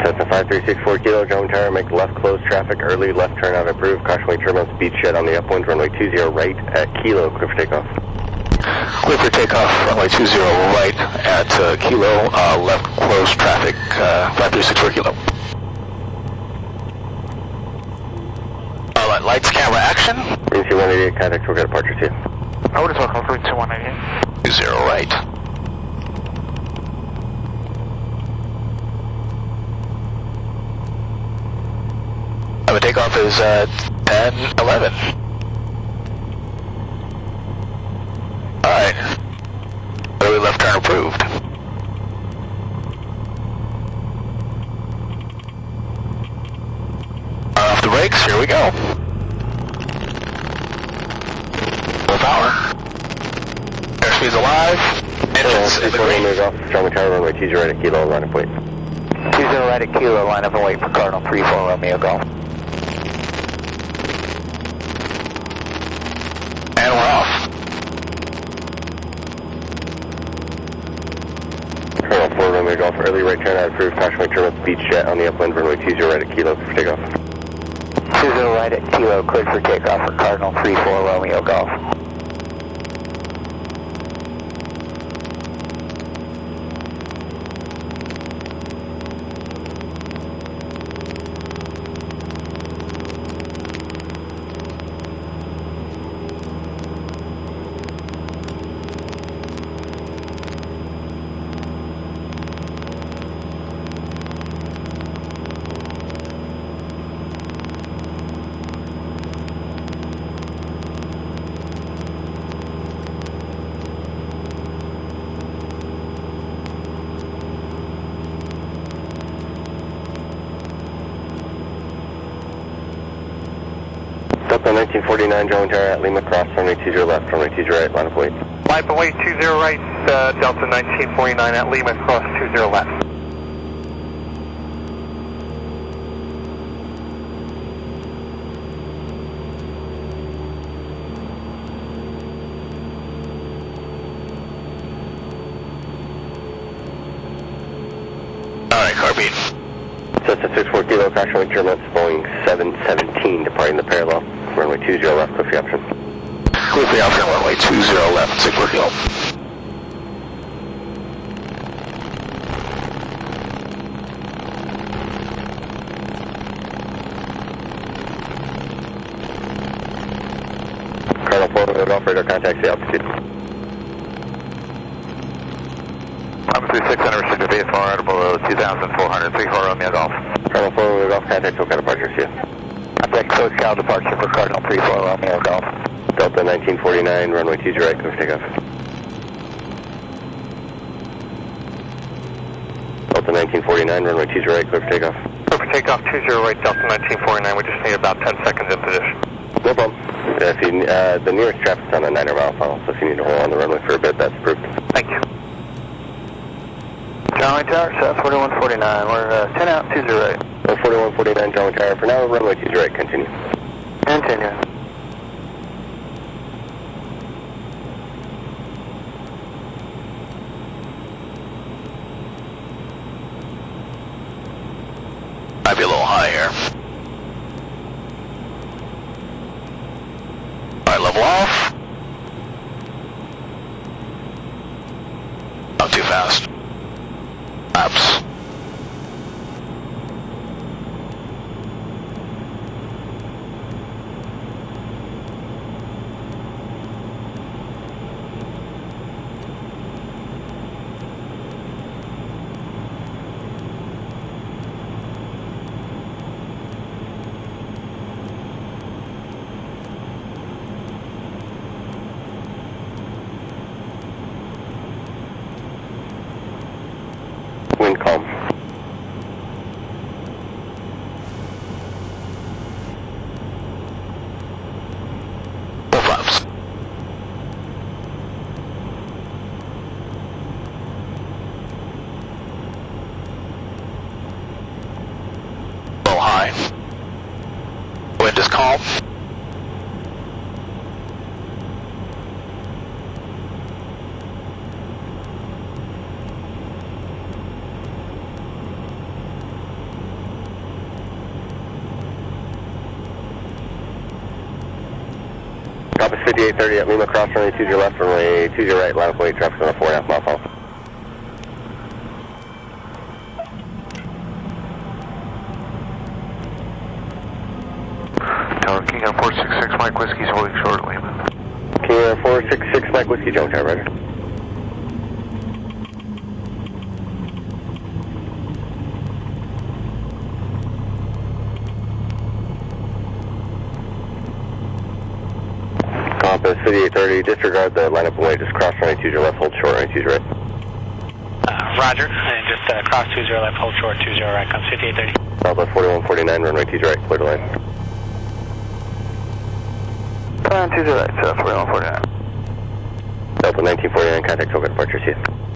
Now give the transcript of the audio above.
Cessna 5364 Kilo, German Tower, make left close traffic, early left turn out approved, caution wing turbulence, speed shed on the upwind, runway 20 right at Kilo, clear for takeoff. Clear for takeoff, runway 20 right at Kilo, left close traffic, 5364 Kilo. Alright, lights, camera, action. Agency 188, contact, we'll get departure 2. I would as well call for 2188. 20 right. Our takeoff is 10:11. Alright. Early left turn approved. Off the brakes, here we go. Full power. Airspeed's alive. Engines in the green. Move off, German Tower, runway 20 right at Kilo, line of wait. 20 right at Kilo, line up and wait for Cardinal 34 Romeo Golf. And we're off. Colonel 4 Romeo Golf, early right turn out approved, caution wing turbulence, speed jet on the upwind, runway 20 right at Kilo, clear for takeoff. 20 right at Kilo, cleared for takeoff for Cardinal 34 Romeo Golf. Delta 1949, German Tower at Lima Cross, runway 20 left, runway 20 right, line of wait. Line and wait 20 right, Delta 1949 at Lima, cross 20 left. Alright, carbine. Cessna 64 Kilo, caution wing turbulence, Boeing 717, departing the parallel, runway 20 left, clear for the option. Clear for the option, runway 20 left, 64 Kilo. Colonel 4 Golf, radar contact, the altitude. I'm 3600, restricted VFR, out below 2,400, 34 Romeo Golf. Colonel 4 Golf, contact, SoCal departure, see you. Contact SoCal departure for Cardinal 34 Romeo Golf. Delta 1949, runway 20 right, clear for takeoff. Delta 1949, runway 20 right, clear for takeoff. Clear for takeoff 20 right, Delta 1949, we just need about 10 seconds in position. No problem. If you, the nearest traffic's on a 9 mile funnel, so if you need to hold on the runway for a bit, that's approved. Thank you. Charlie Tower, South 4149, we're 10 out, 20 right. 4149, Charlie Tower, for now, runway 20 right, continue. Continue. Might be a little high here. Alright, level off. Not too fast. Laps. Wind calm. Full flaps. Low high. Wind is calm. Compass 5830 at Lima, cross runway 20 left, runway 20 right, line up weight, traffic on a 4.5 mile funnel. Tower King Air 466 Mike Whiskey's holding short Lima. King Air 466 Mike Whiskey, Jungle Tower, roger. Compass 5830, disregard the lineup and weight, just cross runway 20 left, hold short, runway 20 right. Roger, and just cross 20 left, hold short, 20 right, comes 5830. Delta 4149, runway 20 right, clear to land. 20 right, 4149. Delta 1949, contact over departure, see you.